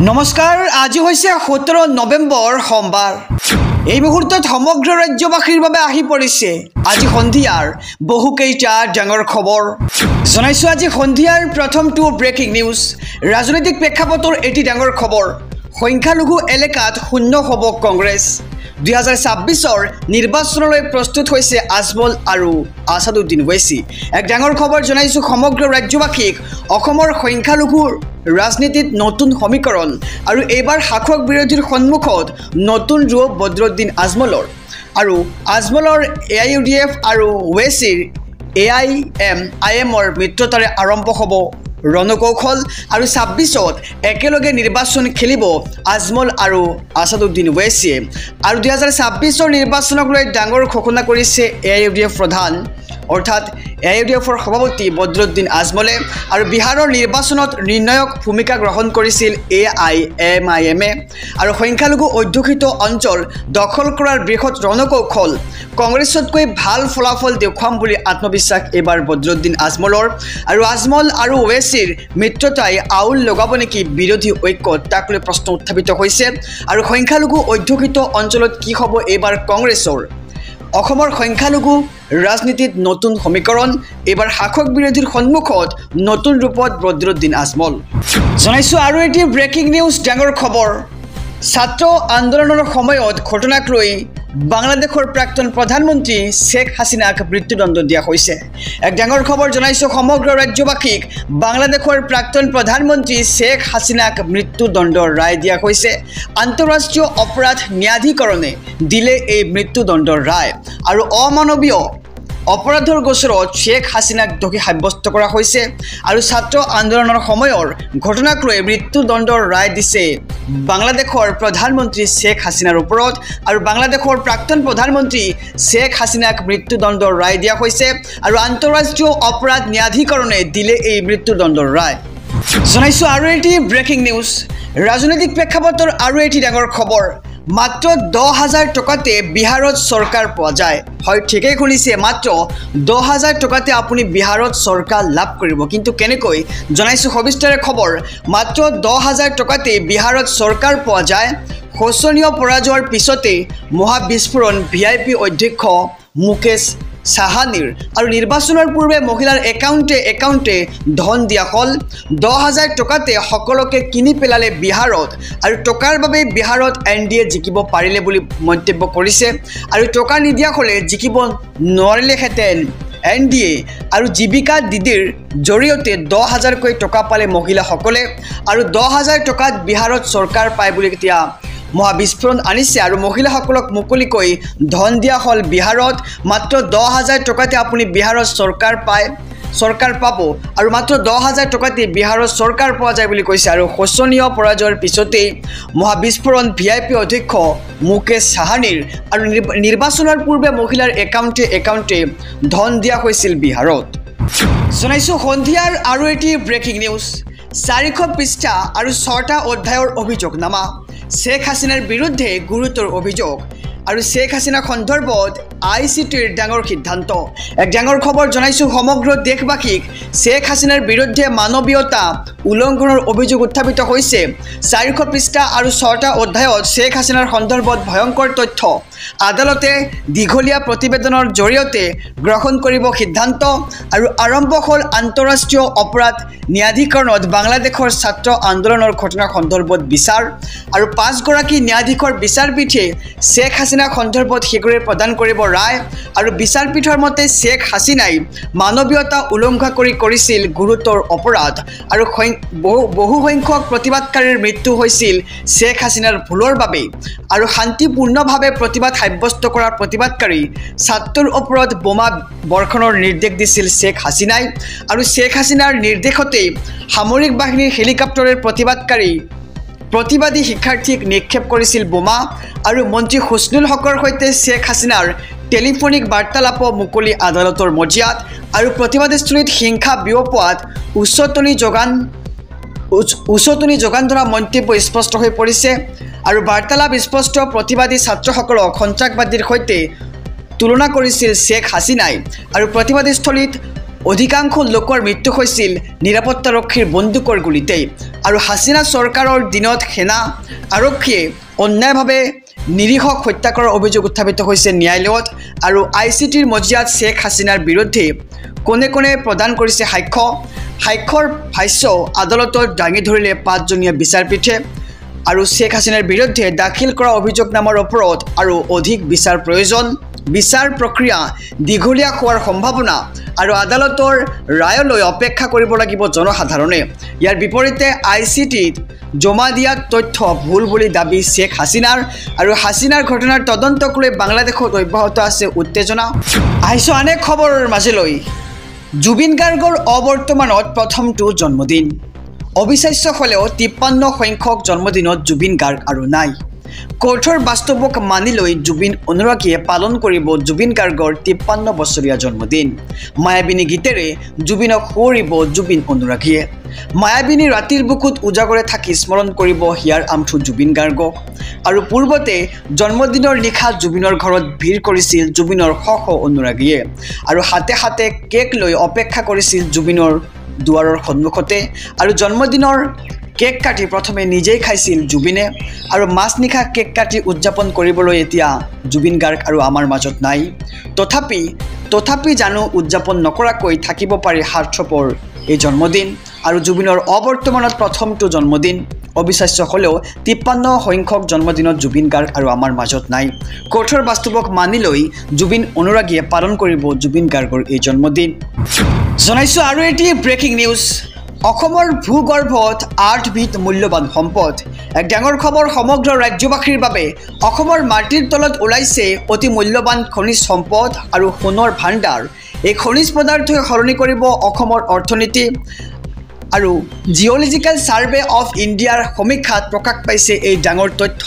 নমস্কাৰ আজি হৈছে 17 নৱেম্বৰ সোমবাৰ এই মুহূৰ্তত সমগ্ৰ ৰাজ্যবাসীৰ বাবে আহি পৰিছে আজি সন্ধিয়াৰ বহুকেইটা ডাঙৰ খবৰ জনাইছো আজি সন্ধিয়াৰ প্ৰথমটো ব্ৰেকিং নিউজ ৰাজনৈতিক প্ৰেক্ষাপটৰ এটি ডাঙৰ খবৰ সংখ্যালঘু এলেকাত শূন্য হ'ব কংগ্ৰেছ 2026 নিৰ্বাচনলৈ প্ৰস্তুত হৈছে আজমল আৰু আসাদুদ্দিন ওৱেইছি এক ডাঙৰ খবৰ জনাইছো সমগ্ৰ ৰাজ্যবাসীক অসমৰ সংখ্যালঘুৰ ৰাজনীতিত নতুন সমীকৰণ আৰু এইবাৰ শাসক বিৰোধীৰ সন্মুখত নতুন ৰূপ বদৰুদ্দিন আজমলৰ আৰু আজমলৰ AIUDF আৰু ওৱেইছিৰ AIMIMৰ মিত্ৰতাৰে আৰম্ভ হ'ব ৰণকৌশল আৰু 26ত একেলগে নিৰ্বাচন খেলিব আজমল আৰু আসাদুদ্দিন ওৱেইছিয়ে আৰু 2026 নিৰ্বাচনক লৈ ডাঙৰ ঘোষণা কৰিছে AIUDF প্ৰধান অৰ্থাৎ AIUDFৰ সভাপতি বদৰুদ্দিন আজমলে আৰু বিহাৰৰ নিৰ্বাচনত নিৰ্ণায়ক ভূমিকা গ্ৰহণ কৰিছিল AIMIMে আৰু সংখ্যালঘু অধ্যুষিত অঞ্চল দখল কৰাৰ বৃহৎ ৰণকৌশল কংগ্ৰেছতকৈ ভাল ফলাফল দেখুৱাম বুলি আত্মবিশ্বাস এবাৰ বদৰুদ্দিন আজমলৰ আৰু আজমল আৰু ওৱেইছিৰ মিত্ৰতাই আউল লগাব নেকি বিৰোধী ঐক্যত তাক লৈ প্ৰশ্ন উত্থাপিত হৈছে আৰু সংখ্যালঘু অধ্যুষিত অঞ্চলত কি হ'ব এবাৰ কংগ্ৰেছৰ অসমৰ সংখ্যালঘু ৰাজনীতিত নতুন সমীকৰণ এবাৰ শাসক বিৰোধীৰ সন্মুখত নতুন ৰূপত বদৰুদ্দিন আজমল জনাইছো আৰু এটি ব্ৰেকিং নিউজ ডাঙৰ খবৰ ছাত্ৰ আন্দোলনৰ সময়ত ঘটনাক লৈ বাংলাদেশৰ প্ৰাক্তন প্ৰধানমন্ত্ৰী শেখ হাসিনাক মৃত্যুদণ্ড দিয়া হৈছে এক ডাঙৰ খবৰ জনাইছো সমগ্ৰ ৰাজ্যবাসীক বাংলাদেশৰ প্ৰাক্তন প্ৰধানমন্ত্ৰী শেখ হাসিনাক মৃত্যুদণ্ডৰ ৰায় দিয়া হৈছে আন্তঃৰাষ্ট্ৰীয় অপৰাধ ন্যায়াধিকৰণে দিলে এই মৃত্যুদণ্ডৰ ৰায় আৰু অমানৱীয় অপৰাধৰ গোচৰত শেখ হাসিনাক দোষী সাব্যস্ত কৰা হৈছে আৰু ছাত্ৰ আন্দোলনৰ সময়ৰ ঘটনাক লৈ মৃত্যুদণ্ডৰ ৰায় দিছে বাংলাদেশৰ প্ৰধানমন্ত্ৰী শেখ হাসিনাৰ ওপৰত আৰু বাংলাদেশৰ প্ৰাক্তন প্ৰধানমন্ত্ৰী শেখ হাসিনাক মৃত্যুদণ্ডৰ ৰায় দিয়া হৈছে আৰু আন্তঃৰাষ্ট্ৰীয় অপৰাধ ন্যায়াধিকৰণে দিলে এই মৃত্যুদণ্ডৰ ৰায় জনাইছো আৰু এটি ব্ৰেকিং নিউজ ৰাজনৈতিক প্ৰেক্ষাপটৰ আৰু এটি ডাঙৰ খবৰ মাত্ৰ 10,000 টকাতে বিহাৰত চৰকাৰ পোৱা যায় হয় ঠিকই শুনিছে মাত্ৰ 10,000 টকাতে আপুনি বিহাৰত চৰকাৰ লাভ কৰিব কিন্তু কেনেকৈ জনাইছো সবিস্তাৰে খবৰ মাত্ৰ 10,000 টকাতে বিহাৰত চৰকাৰ পোৱা যায় শোচনীয় পৰাজয়ৰ পিছতে মহাবিস্ফোৰণ VIP অধ্যক্ষ মুকেশ সাহানীৰ আৰু নিৰ্বাচনৰ পূৰ্বে মহিলাৰ একাউণ্টে ধন দিয়া হল 10,000 টকাতে সকলোকে কিনি পেলালে বিহাৰত আৰু টকাৰ বাবে বিহাৰত NDA জিকিব পাৰিলে বুলি মন্তব্য কৰিছে আৰু টকা নিদিয়া হলে জিকিব নোৱাৰিলেহেঁতেন NDA আৰু জীৱিকা দিদিৰ জৰিয়তে 10,000 কৈ টকা পালে মহিলাসকলে আৰু 10,000 টকাত বিহাৰত চৰকাৰ পায় বুলি এতিয়া মহাবিস্ফোৰণ আনিছে আৰু মহিলাসকলক মুকলিকৈ ধন দিয়া হল বিহাৰত মাত্ৰ 10,000 টকাতে আপুনি বিহাৰত চৰকাৰ পাব আৰু মাত্ৰ 10,000 টকাতে বিহাৰত চৰকাৰ পোৱা যায় বুলি কৈছে আৰু শোচনীয় পৰাজয়ৰ পিছতে মহাবিস্ফোৰণ VIP অধ্যক্ষ মুকেশ সাহানীৰ আৰু নিৰ্বাচনৰ পূৰ্বে মহিলাৰ একাউণ্টে ধন দিয়া হৈছিল বিহাৰত জনাইছো সন্ধিয়াৰ আৰু এটি ব্ৰেকিং নিউজ 400 পৃষ্ঠা আৰু 6টা অধ্যায়ৰ অভিযোগনামা শেখ হাসিনাৰ বিৰুদ্ধে গুৰুতৰ অভিযোগ আৰু শেখ হাসিনা সন্দৰ্ভত ICTৰ ডাঙৰ সিদ্ধান্ত এক ডাঙৰ খবৰ জনাইছো সমগ্ৰ দেশবাসীক শেখ হাসিনাৰ বিৰুদ্ধে মানৱীয়তা উলংঘনৰ অভিযোগ উত্থাপিত হৈছে 400 পৃষ্ঠা আৰু 6টা অধ্যায়ত শেখ হাসিনাৰ সন্দৰ্ভত ভয়ংকৰ তথ্য আদালতে দীঘলীয়া প্ৰতিবেদনৰ জৰিয়তে গ্ৰহণ কৰিব সিদ্ধান্ত আৰু আৰম্ভ হ'ল আন্তঃৰাষ্ট্ৰীয় অপৰাধ ন্যায়াধিকৰণত বাংলাদেশৰ ছাত্ৰ আন্দোলনৰ ঘটনাৰ সন্দৰ্ভত বিচাৰ আৰু 5 গৰাকী ন্যায়াধীশৰ বিচাৰপীঠে শেখ হাসিনা সন্দৰ্ভত শীঘ্ৰে প্ৰদান কৰিব ৰায় আৰু বিচাৰপীঠৰ মতে শেখ হাসিনাই মানৱীয়তা উলংঘা কৰিছিল গুৰুতৰ অপৰাধ আৰু বহু সংখ্যক প্ৰতিবাদকাৰীৰ মৃত্যু হৈছিল শেখ হাসিনাৰ ভুলৰ বাবে আৰু শান্তিপূৰ্ণভাৱে প্ৰতিবাদ সাব্যস্ত কৰা প্ৰতিবাদকাৰী ছাত্ৰৰ ওপৰত বোমা বৰ্ষণৰ নিৰ্দেশ দিছিল শেখ হাসিনাই আৰু শেখ হাসিনাৰ নিৰ্দেশতে সামৰিক বাহিনীৰ হেলিকপ্টাৰৰ প্ৰতিবাদী শিক্ষাৰ্থীক নিক্ষেপ কৰিছিল বোমা আৰু মন্ত্ৰী হুছনুল হকৰ সৈতে শেখ হাসিনাৰ টেলিফোনিক বাৰ্তালাপো মুকলি আদালতৰ মজিয়াত আৰু প্ৰতিবাদস্থলীত হিংসা বিয়পোৱাত উচতনি যোগান ধৰা মন্তব্য স্পষ্ট হৈ পৰিছে আৰু বাৰ্তালাপ স্পষ্ট প্ৰতিবাদী ছাত্ৰসকলক সন্ত্ৰাসবাদীৰ সৈতে তুলনা কৰিছিল শেখ হাসিনাই আৰু প্ৰতিবাদস্থলীত অধিকাংশ লোকৰ মৃত্যু হৈছিল নিৰাপত্তাৰক্ষীৰ বন্দুকৰ গুলীতেই আৰু হাছিনা চৰকাৰৰ দিনত সেনা আৰক্ষীয়ে অন্যায়ভাৱে নিৰীহক হত্যা কৰাৰ অভিযোগ উত্থাপিত হৈছে ন্যায়ালয়ত আৰু ICTৰ মজিয়াত শেখ হাছিনাৰ বিৰুদ্ধে কোনে কোনে প্ৰদান কৰিছে সাক্ষ্যৰ ভাষ্য আদালতত দাঙি ধৰিলে 5জনীয়া বিচাৰপীঠে আৰু শেখ হাছিনাৰ বিৰুদ্ধে দাখিল কৰা অভিযোগনামাৰ ওপৰত আৰু অধিক বিচাৰ প্ৰয়োজন বিচাৰ প্ৰক্ৰিয়া দীঘলীয়া হোৱাৰ সম্ভাৱনা আৰু আদালতৰ ৰায়লৈ অপেক্ষা কৰিব লাগিব জনসাধাৰণে ইয়াৰ বিপৰীতে ICTত জমা দিয়া তথ্য ভুল বুলি দাবী শেখ হাছিনাৰ আৰু হাছিনাৰ ঘটনাৰ তদন্তক লৈ বাংলাদেশত অব্যাহত আছে উত্তেজনা আহিছো অনেক খবৰৰ মাজলৈ জুবিন গাৰ্গৰ অবৰ্তমানত প্ৰথমটো জন্মদিন অবিশ্বাস্য হলেও 53 সংখ্যক জন্মদিনত জুবিন গাৰ্গ আৰু নাই কোৰ্টৰ বাস্তৱক মানি লৈ জুবিন অনুৰাগীয়ে পালন কৰিব জুবিন গাৰ্গৰ 53 বছৰীয়া জন্মদিন মায়াবিনী গীতেৰে জুবিনক সোঁৱৰিব জুবিন অনুৰাগীয়ে মায়াবিনী ৰাতিৰ বুকুত উজাগৰে থাকি স্মৰণ কৰিব হিয়াৰ আমঠু জুবিন গাৰ্গক আৰু পূৰ্বতে জন্মদিনৰ নিশা জুবিনৰ ঘৰত ভিৰ কৰিছিল জুবিনৰ শ অনুৰাগীয়ে আৰু হাতে হাতে কেক লৈ অপেক্ষা কৰিছিল জুবিনৰ দুৱাৰৰ সন্মুখতে আৰু জন্মদিনৰ কেক কাটি প্ৰথমে নিজেই খাইছিল জুবিনে আৰু মাছনিখা কেক কাটি উদযাপন কৰিবলৈ এতিয়া জুবিন গাৰ্গ আৰু আমাৰ মাজত নাই তথাপি জানো উদযাপন নকৰাকৈ থাকিব পাৰে হাৰ্থপৰ এই জন্মদিন আৰু জুবিনৰ অবৰ্তমানত প্ৰথমটো জন্মদিন অবিশ্বাস্য হলেও 53 সংখ্যক জন্মদিনত জুবিন গাৰ্গ আৰু আমাৰ মাজত নাই কোৰ্টৰ বাস্তৱক মানি লৈ জুবিন অনুৰাগীয়ে পালন কৰিব জুবিন গাৰ্গৰ এই জন্মদিন জনাইছো আৰু এটি ব্ৰেকিং নিউজ অসমৰ ভূগৰ্ভত 8বিধ মূল্যৱান সম্পদ এক ডাঙৰ খবৰ সমগ্ৰ ৰাজ্যবাসীৰ বাবে অসমৰ মাটিৰ তলত ওলাইছে অতি মূল্যৱান খনিজ সম্পদ আৰু সোণৰ ভাণ্ডাৰ এই খনিজ পদাৰ্থই সলনি কৰিব অসমৰ অৰ্থনীতি আৰু জিঅলজিক্যাল সাৰ্ভে অফ ইণ্ডিয়াৰ সমীক্ষাত প্ৰকাশ পাইছে এই ডাঙৰ তথ্য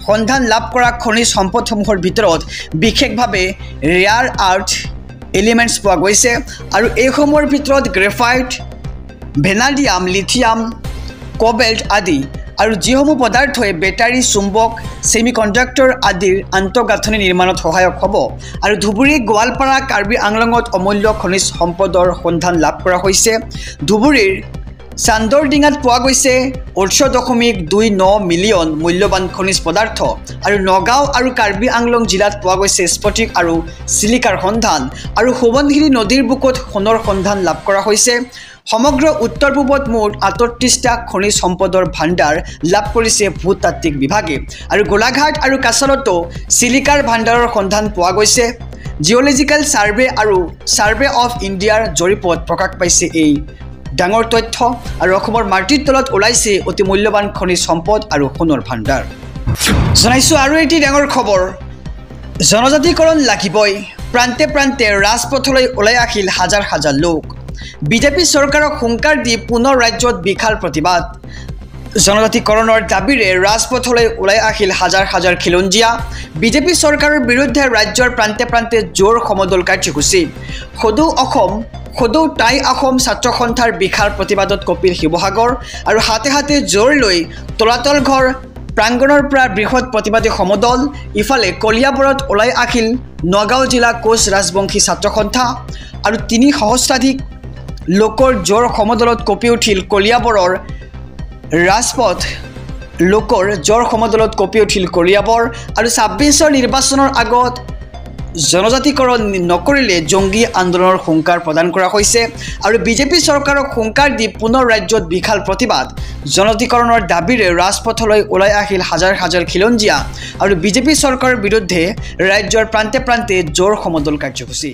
সন্ধান লাভ কৰা খনিজ সম্পদসমূহৰ ভিতৰত বিশেষভাৱে ৰেয়াৰ আৰ্থ এলিমেণ্টছ পোৱা গৈছে আৰু এইসমূহৰ ভিতৰত গ্ৰেফাইট ভেনাডিয়াম লিথিয়াম কোবেল্ট আদি আৰু যিসমূহ পদাৰ্থই বেটাৰী চুম্বক সেমিকণ্ডাক্টৰ আদিৰ আন্তঃগাঁথনি নিৰ্মাণত সহায়ক হ'ব আৰু ধুবুৰী গোৱালপাৰা কাৰ্বি আংলঙত অমূল্য খনিজ সম্পদৰ সন্ধান লাভ কৰা হৈছে ধুবুৰীৰ চান্দৰডিঙাত পোৱা গৈছে 18.29 মিলিয়ন মূল্যৱান খনিজ পদাৰ্থ আৰু নগাঁও আৰু কাৰ্বি আংলং জিলাত পোৱা গৈছে স্ফটিক আৰু চিলিকাৰ সন্ধান আৰু সোৱণশিৰি নদীৰ বুকুত সোণৰ সন্ধান লাভ কৰা হৈছে সমগ্ৰ উত্তৰ পূবত মুঠ 38টা খনিজ সম্পদৰ ভাণ্ডাৰ লাভ কৰিছে ভূতাত্ত্বিক বিভাগে আৰু গোলাঘাট আৰু কাছাৰতো চিলিকাৰ ভাণ্ডাৰৰ সন্ধান পোৱা গৈছে জিঅলজিক্যাল সাৰ্ভে অফ ইণ্ডিয়াৰ জৰীপত প্ৰকাশ পাইছে এই ডাঙৰ তথ্য আৰু অসমৰ মাটিৰ তলত ওলাইছে অতি মূল্যৱান খনিজ সম্পদ আৰু সোণৰ ভাণ্ডাৰ জনাইছো আৰু এটি ডাঙৰ খবৰ জনজাতিকৰণ লাগিবই প্ৰান্তে প্ৰান্তে ৰাজপথলৈ ওলাই আহিল হাজাৰ হাজাৰ লোক বিজেপি চৰকাৰক হুংকাৰ দি পুনৰ ৰাজ্যত বিশাল প্ৰতিবাদ জনজাতিকৰণৰ দাবীৰে ৰাজপথলৈ ওলাই আহিল হাজাৰ হাজাৰ খিলঞ্জীয়া বিজেপি চৰকাৰৰ বিৰুদ্ধে ৰাজ্যৰ প্ৰান্তে প্ৰান্তে জোৰ সমদল কাৰ্যসূচী সদৌ টাই অসম ছাত্ৰ সন্থাৰ বিশাল প্ৰতিবাদত কপিল শিৱসাগৰ আৰু হাতে হাতে জোৰ লৈ তলাতল ঘৰ প্ৰাংগণৰ পৰা বৃহৎ প্ৰতিবাদী সমদল ইফালে কলিয়াবৰত ওলাই আহিল নগাঁও জিলা কোচ ৰাজবংশী ছাত্ৰ সন্থা আৰু 3 সহস্ৰাধিক লোকৰ জোৰ সমদলত কপি উঠিল কলিয়াবৰৰ ৰাজপথ লোকৰ জোৰ সমদলত কপি উঠিল কলিয়াবৰ আৰু 26ৰ নিৰ্বাচনৰ আগত জনজাতিকৰণ নকৰিলে জংগী আন্দোলনৰ হুংকাৰ প্ৰদান কৰা হৈছে আৰু বিজেপি চৰকাৰক হুংকাৰ দি পুনৰ ৰাজ্যত বিশাল প্ৰতিবাদ জনজাতিকৰণৰ দাবীৰে ৰাজপথলৈ ওলাই আহিল হাজাৰ হাজাৰ খিলঞ্জীয়া আৰু বিজেপি চৰকাৰৰ বিৰুদ্ধে ৰাজ্যৰ প্ৰান্তে প্ৰান্তে জোৰ সমদল কাৰ্যসূচী